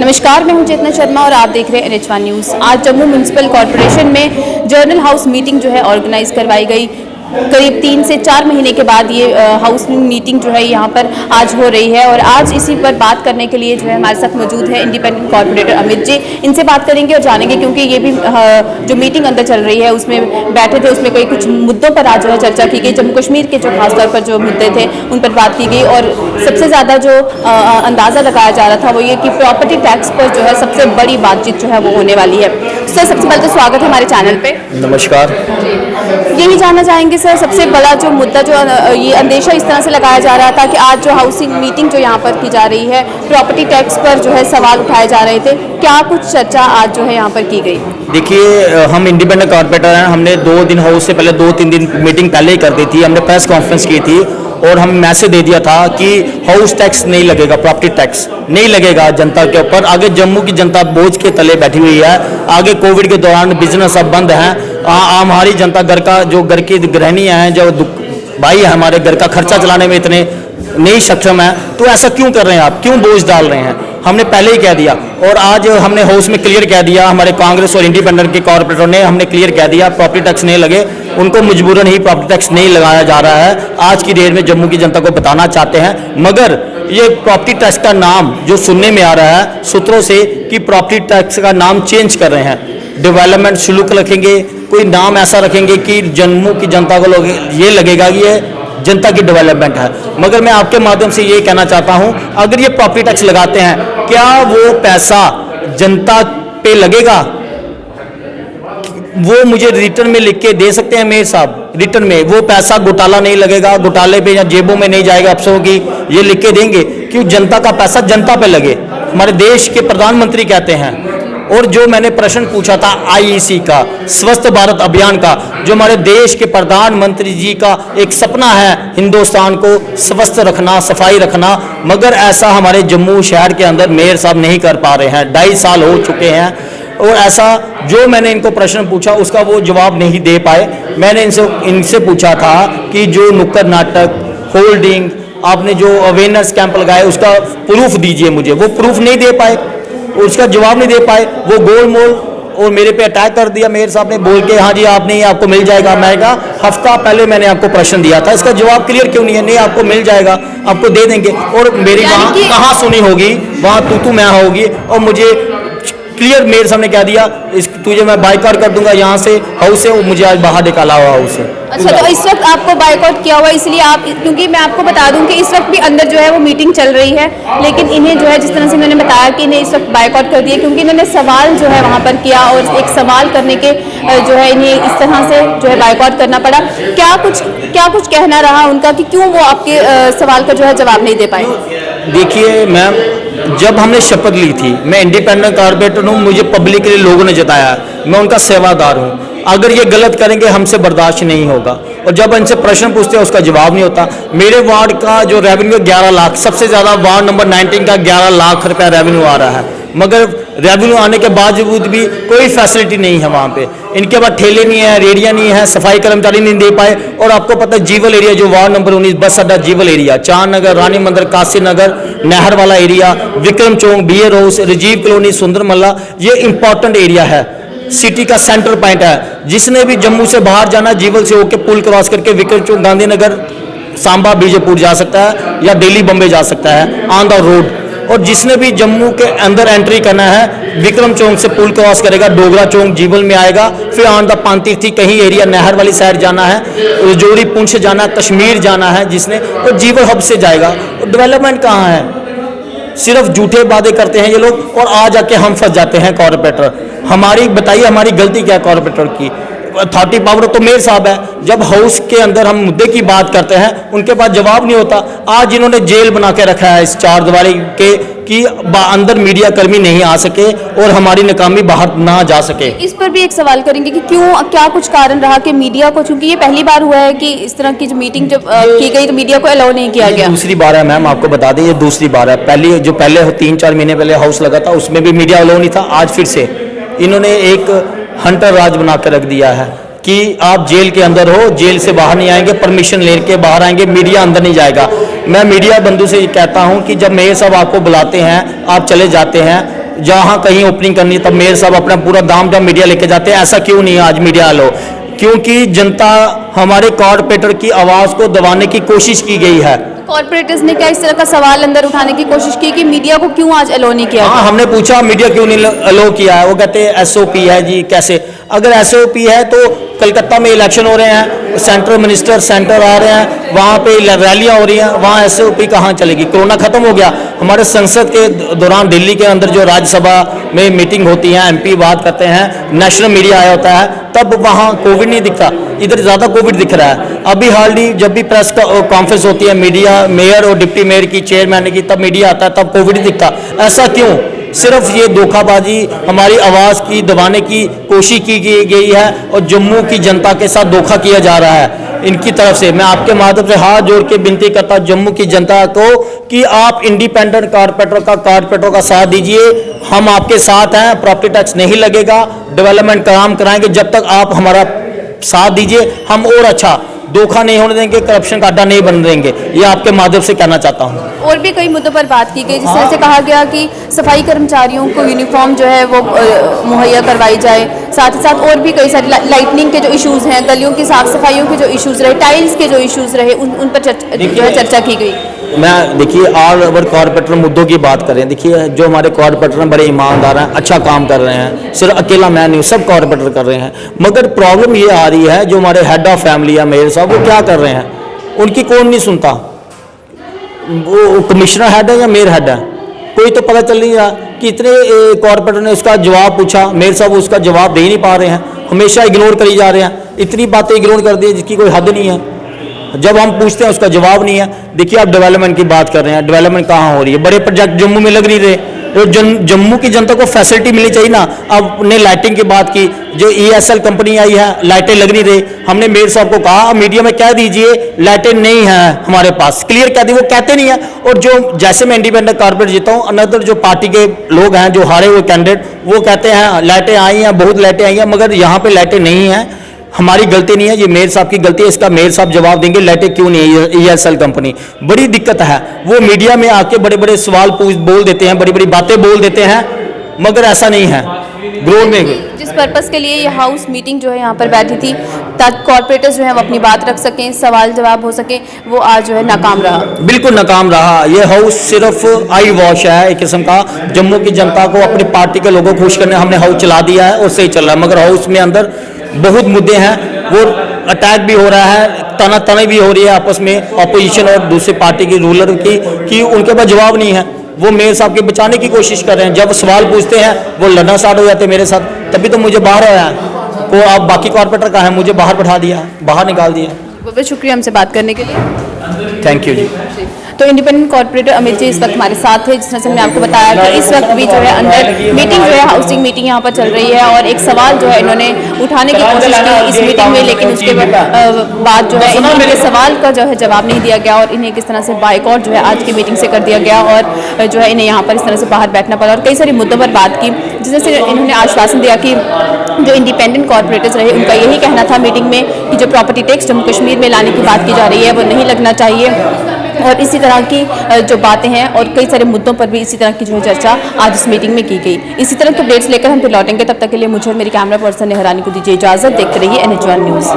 नमस्कार, मैं हूं चेतना शर्मा और आप देख रहे हैं NH1 न्यूज़। आज जम्मू म्यूनसिपल कॉरपोरेशन में जर्नल हाउस मीटिंग जो है ऑर्गेनाइज करवाई गई। करीब 3 से 4 महीने के बाद ये हाउस मीटिंग जो है यहाँ पर आज हो रही है और आज इसी पर बात करने के लिए जो है हमारे साथ मौजूद है इंडिपेंडेंट कॉर्पोरेटर अमित जी। इनसे बात करेंगे और जानेंगे, क्योंकि ये भी जो मीटिंग अंदर चल रही है उसमें बैठे थे, उसमें कुछ मुद्दों पर आज जो है चर्चा की गई। जम्मू कश्मीर के जो खासतौर पर जो मुद्दे थे उन पर बात की गई और सबसे ज़्यादा जो अंदाज़ा लगाया जा रहा था वो ये कि प्रॉपर्टी टैक्स पर जो है सबसे बड़ी बातचीत जो है वो होने वाली है। सर, सबसे पहले तो स्वागत है हमारे चैनल पे। नमस्कार। यही जानना चाहेंगे सर, सबसे बड़ा जो मुद्दा जो ये अंदेशा इस तरह से लगाया जा रहा था कि आज जो हाउसिंग मीटिंग जो यहाँ पर की जा रही है, प्रॉपर्टी टैक्स पर जो है सवाल उठाए जा रहे थे, क्या कुछ चर्चा आज जो है यहाँ पर की गई? देखिए, हम इंडिपेंडेंट कॉर्पोरेटर हैं। हमने 2 दिन हाउस से पहले 2-3 दिन मीटिंग पहले ही कर दी थी। हमने प्रेस कॉन्फ्रेंस की थी और हम मैसेज दे दिया था कि हाउस टैक्स नहीं लगेगा, प्रॉपर्टी टैक्स नहीं लगेगा जनता के ऊपर। आगे जम्मू की जनता बोझ के तले बैठी हुई है। आगे कोविड के दौरान बिजनेस सब बंद हैं। हमारी जनता घर की गृहिणियाँ हैं, जो भाई है हमारे, घर का खर्चा चलाने में इतने नहीं सक्षम है। तो ऐसा क्यों कर रहे हैं आप, क्यों बोझ डाल रहे हैं? हमने पहले ही कह दिया और आज हमने हाउस में क्लियर कह दिया। हमारे कांग्रेस और इंडिपेंडेंट के कॉर्पोरेटर ने हमने क्लियर कह दिया प्रॉपर्टी टैक्स नहीं लगे। उनको मजबूरन ही प्रॉपर्टी टैक्स नहीं लगाया जा रहा है। आज की डेट में जम्मू की जनता को बताना चाहते हैं, मगर ये प्रॉपर्टी टैक्स का नाम जो सुनने में आ रहा है सूत्रों से कि प्रॉपर्टी टैक्स का नाम चेंज कर रहे हैं, डेवलपमेंट शुल्क रखेंगे, कोई नाम ऐसा रखेंगे कि जम्मू की जनता को ये लगेगा कि ये जनता की डेवलपमेंट है। मगर मैं आपके माध्यम से ये कहना चाहता हूं, अगर ये प्रॉपर्टी टैक्स लगाते हैं, क्या वो पैसा जनता पे लगेगा? वो मुझे रिटर्न में लिख के दे सकते हैं मेयर साहब? रिटर्न में वो पैसा घोटाला नहीं लगेगा, घोटाले पे या जेबों में नहीं जाएगा अफसरों की, ये लिख के देंगे क्यों जनता का पैसा जनता पे लगे। हमारे देश के प्रधानमंत्री कहते हैं। और जो मैंने प्रश्न पूछा था IEC का, स्वस्थ भारत अभियान का, जो हमारे देश के प्रधानमंत्री जी का एक सपना है हिंदुस्तान को स्वस्थ रखना, सफाई रखना, मगर ऐसा हमारे जम्मू शहर के अंदर मेयर साहब नहीं कर पा रहे हैं। 2.5 साल हो चुके हैं और ऐसा जो मैंने इनको प्रश्न पूछा उसका वो जवाब नहीं दे पाए। मैंने इनसे पूछा था कि जो नुक्कड़ नाटक, होल्डिंग, आपने जो अवेयरनेस कैंप लगाए उसका प्रूफ दीजिए मुझे, वो प्रूफ नहीं दे पाए, उसका जवाब नहीं दे पाए। वो गोल मोल और मेरे पे अटैक कर दिया मेयर साहब ने, बोल के हाँ जी आप नहीं, आपको मिल जाएगा। मैं कहा हफ्ता पहले मैंने आपको प्रश्न दिया था, इसका जवाब क्लियर क्यों नहीं है? नहीं, आपको मिल जाएगा, आपको दे देंगे। और मेरी वहाँ कहाँ सुनी होगी, वहाँ तू मैं होगी। और मुझे क्लियर मेयर साहब ने कह दिया तुझे मैं बाइकआउट कर दूंगा यहाँ से, हाउस से। मुझे आज बाहर निकाला हुआ हाउस से। अच्छा, तो इस वक्त आपको बाइकआउट किया हुआ इसलिए आप, क्योंकि मैं आपको बता दूं कि इस वक्त भी अंदर जो है वो मीटिंग चल रही है, लेकिन इन्हें जो है जिस तरह से इन्होंने बताया कि इन्हें इस वक्त बाइकआउट कर दिया क्योंकि इन्होंने सवाल जो है वहाँ पर किया और एक सवाल करने के जो है इन्हें इस तरह से जो है बाइकआउट करना पड़ा। क्या कुछ कहना रहा उनका कि क्यों वो आपके सवाल का जो है जवाब नहीं दे पाए? देखिए मैम, जब हमने शपथ ली थी, मैं इंडिपेंडेंट कॉर्पोरेटर हूँ, मुझे पब्लिक के लिए लोगों ने जताया, मैं उनका सेवादार हूँ। अगर ये गलत करेंगे हमसे बर्दाश्त नहीं होगा। और जब इनसे प्रश्न पूछते हैं उसका जवाब नहीं होता। मेरे वार्ड का जो रेवेन्यू 11 लाख, सबसे ज़्यादा वार्ड नंबर 19 का 11 लाख रुपया रेवेन्यू आ रहा है, मगर रेवेन्यू आने के बावजूद भी कोई फैसिलिटी नहीं है वहाँ पे। इनके पास ठेले नहीं है, रेडियाँ नहीं है, सफाई कर्मचारी नहीं दे पाए। और आपको पता है जीवल एरिया जो वार्ड नंबर 19 बस अड्डा जीवल एरिया, चांद नगर, रानी मंदिर, काशी नगर, नहर वाला एरिया, विक्रम चौक, BR हाउस, राजीव कॉलोनी, सुंदर मल्ला, ये इंपॉर्टेंट एरिया है, सिटी का सेंटर पॉइंट है। जिसने भी जम्मू से बाहर जाना, जीवल से होकर पुल क्रॉस करके विक्रम चौक, गांधीनगर, सांबा, बीजेपुर जा सकता है या दिल्ली बम्बे जा सकता है ऑन द रोड। और जिसने भी जम्मू के अंदर एंट्री करना है, विक्रम चौक से पुल क्रॉस करेगा, डोगरा चौक जीवल में आएगा, फिर ऑन द पांतीर्थी कहीं एरिया नहर वाली साइड जाना है, रजौरी पुंछ जाना, कश्मीर जाना है जिसने, तो जीवल हब से जाएगा। और डेवलपमेंट कहाँ है? सिर्फ झूठे वादे करते हैं ये लोग और आ जाके हम फंस जाते हैं कॉर्पोरेटर। हमारी बताइए, हमारी गलती क्या है कॉर्पोरेटर की? अथॉरिटी पावर तो मेयर साहब है। जब हाउस के अंदर हम मुद्दे की बात करते हैं उनके पास जवाब नहीं होता। आज इन्होंने जेल बना के रखा है इस 4 दीवारी के कि अंदर मीडिया कर्मी नहीं आ सके और हमारी नाकामी बाहर ना जा सके। इस पर भी एक सवाल करेंगे कि क्यों, क्या कुछ कारण रहा कि मीडिया को, क्योंकि ये पहली बार हुआ है कि इस तरह की जो मीटिंग जब की गई तो मीडिया को अलाउ नहीं किया गया। दूसरी बार है मैम, आपको बता दें ये दूसरी बार है। पहले 3-4 महीने पहले हाउस लगा था उसमें भी मीडिया अलाउ नहीं था। आज फिर से इन्होंने एक हंटर राज बना कर रख दिया है कि आप जेल के अंदर हो, जेल से बाहर नहीं आएंगे, परमिशन लेके बाहर आएंगे, मीडिया अंदर नहीं जाएगा। मैं मीडिया बंधु से ये कहता हूं कि जब मेयर साहब आपको बुलाते हैं आप चले जाते हैं, जहाँ कहीं ओपनिंग करनी है तब मेयर साहब अपना पूरा दाम जब मीडिया लेके जाते हैं। ऐसा क्यों नहीं है आज मीडिया लो? क्योंकि जनता हमारे कॉरपोरेटर की आवाज़ को दबाने की कोशिश की गई है। कॉर्पोरेटर्स ने क्या इस तरह का सवाल अंदर उठाने की कोशिश की कि मीडिया को क्यों आज अलो नहीं किया? हाँ, हमने पूछा मीडिया क्यों नहीं अलो किया है। वो कहते हैं एसओपी है जी। कैसे? अगर एसओपी है तो कलकत्ता में इलेक्शन हो रहे हैं, सेंट्रल मिनिस्टर सेंटर आ रहे हैं, वहाँ पे रैलियाँ हो रही हैं, वहाँ एसओपी कहाँ चलेगी? कोरोना खत्म हो गया। हमारे संसद के दौरान दिल्ली के अंदर जो राज्यसभा में मीटिंग होती है, एमपी बात करते हैं, नेशनल मीडिया आया होता है, तब वहाँ कोविड नहीं दिखता। इधर ज़्यादा कोविड दिख रहा है। अभी हाल ही जब भी प्रेस कॉन्फ्रेंस होती है, मीडिया मेयर और डिप्टी मेयर की, चेयरमैन की, तब मीडिया आता है, तब कोविड दिखता। ऐसा क्यों? सिर्फ ये धोखाबाजी हमारी आवाज़ की दबाने की कोशिश की गई है और जम्मू की जनता के साथ धोखा किया जा रहा है इनकी तरफ से। मैं आपके माध्यम से हाथ जोड़ के विनती करता हूं जम्मू की जनता को कि आप इंडिपेंडेंट कॉर्पोरेटर का साथ दीजिए। हम आपके साथ हैं, प्रॉपर्टी टैक्स नहीं लगेगा, डेवलपमेंट काम कराएंगे। जब तक आप हमारा साथ दीजिए, हम और अच्छा धोखा नहीं होने देंगे, करप्शन का अड्डा नहीं बन देंगे। ये आपके माध्यम से कहना चाहता हूँ। और भी कई मुद्दों पर बात की गई, जिस तरह से कहा गया कि सफाई कर्मचारियों को यूनिफॉर्म जो है वो मुहैया करवाई जाए। साथ ही साथ और भी कई सारी लाइटनिंग के जो इश्यूज़ हैं, गलियों की साफ सफाइयों के जो इश्यूज़ रहे, टाइल्स के जो इश्यूज़ रहे, उन पर चर्चा की गई। मैं देखिए ऑल ओवर कॉर्पोरेटर मुद्दों की बात करें, देखिए जो हमारे कॉर्पोरेटर हैं बड़े ईमानदार हैं, अच्छा काम कर रहे हैं। सिर्फ अकेला मैं नहीं, सब कॉर्पोरेटर कर रहे हैं। मगर प्रॉब्लम ये आ रही है, जो हमारे हेड ऑफ फैमिली है मेयर साहब, वो क्या कर रहे हैं? उनकी कौन नहीं सुनता? वो कमिश्नर हेड है या मेयर हेड है? कोई तो पता चल नहीं रहा कि इतने कॉर्पोरेटर ने उसका जवाब पूछा, मेयर साहब उसका जवाब दे ही नहीं पा रहे हैं, हमेशा इग्नोर करी जा रहे हैं। इतनी बातें इग्नोर कर दी जिसकी कोई हद नहीं है। जब हम पूछते हैं उसका जवाब नहीं है। देखिए आप डेवलपमेंट की बात कर रहे हैं, डेवलपमेंट कहाँ हो रही है? बड़े प्रोजेक्ट जम्मू में लग नहीं रहे। तो जम्मू की जनता को फैसिलिटी मिलनी चाहिए ना। अब ने लाइटिंग की बात की, जो ESL कंपनी आई है, लाइटें लग नहीं रही। हमने मेयर साहब को कहा मीडिया में कह दीजिए लाइटें नहीं है हमारे पास, क्लियर कह दी, वो कहते नहीं है। और जो जैसे मैं इंडिपेंडेंट कॉर्पोरेट जीता हूँ, अनदर जो पार्टी के लोग हैं, जो हारे हुए कैंडिडेट, वो कहते हैं लाइटें आई हैं, बहुत लाइटें आई हैं, मगर यहाँ पे लाइटें नहीं हैं। हमारी गलती नहीं है, ये मेयर साहब की गलती है। इसका मेयर साहब जवाब देंगे लाइटें क्यों नहीं है। ESL कंपनी बड़ी दिक्कत है। वो मीडिया में आके बड़े बड़े सवाल बोल देते हैं, बड़ी बड़ी बातें बोल देते हैं, मगर ऐसा नहीं है। ग्राउंड में जिस पर्पस के लिए ये हाउस मीटिंग जो है यहाँ पर बैठी थी, ताकि कॉर्पोरेटर्स जो है वो अपनी बात रख सकें, सवाल जवाब हो सके, वो आज जो है नाकाम रहा। बिल्कुल नाकाम रहा। ये हाउस सिर्फ आई वॉश है एक किस्म का। जम्मू की जनता को, अपनी पार्टी के लोगों को खुश करने हमने हाउस चला दिया है और सही चल रहा है। मगर हाउस में अंदर बहुत मुद्दे हैं। वो अटैक भी हो रहा है, तना भी हो रही है आपस में, अपोजिशन और दूसरी पार्टी की रूलर की, कि उनके पास जवाब नहीं है। वो मेयर साहब के बचाने की कोशिश कर रहे हैं। जब सवाल पूछते हैं वो लड़ना स्टार्ट हो जाते हैं मेरे साथ। तभी तो मुझे बाहर आया तो आप बाकी कॉर्पोरेटर का है, मुझे बाहर बैठा दिया, बाहर निकाल दिया। बहुत शुक्रिया हमसे बात करने के लिए। थैंक यू जी। तो इंडिपेंडेंट कॉर्पोरेटर अमित जी इस वक्त हमारे साथ है। जिस तरह से मैंने आपको बताया कि इस वक्त भी जो है अंदर मीटिंग जो है, हाउसिंग मीटिंग यहाँ पर चल रही है, और एक सवाल जो है इन्होंने उठाने की कोशिश की इस मीटिंग में, लेकिन उसके बाद जो है इनके सवाल का जो है जवाब नहीं दिया गया और इन्हें किस तरह से बाइकआउट जो है आज की मीटिंग से कर दिया गया और जो है इन्हें यहाँ पर इस तरह से बाहर बैठना पड़ा। और कई सारे मुद्दों पर बात की, जिससे इन्होंने आश्वासन दिया कि जो इंडिपेंडेंट कॉर्पोरेटर्स रहे उनका यही कहना था मीटिंग में कि जो प्रॉपर्टी टैक्स जम्मू कश्मीर में लाने की बात की जा रही है वो नहीं लगना चाहिए, और इसी तरह की जो बातें हैं और कई सारे मुद्दों पर भी इसी तरह की जो है चर्चा आज इस मीटिंग में की गई। इसी तरह के अपडेट्स लेकर हम फिर लौटेंगे। तब तक के लिए मुझे और मेरी कैमरा पर्सन नेहरानी को दीजिए इजाजत। देखते रहिए NH1 न्यूज़।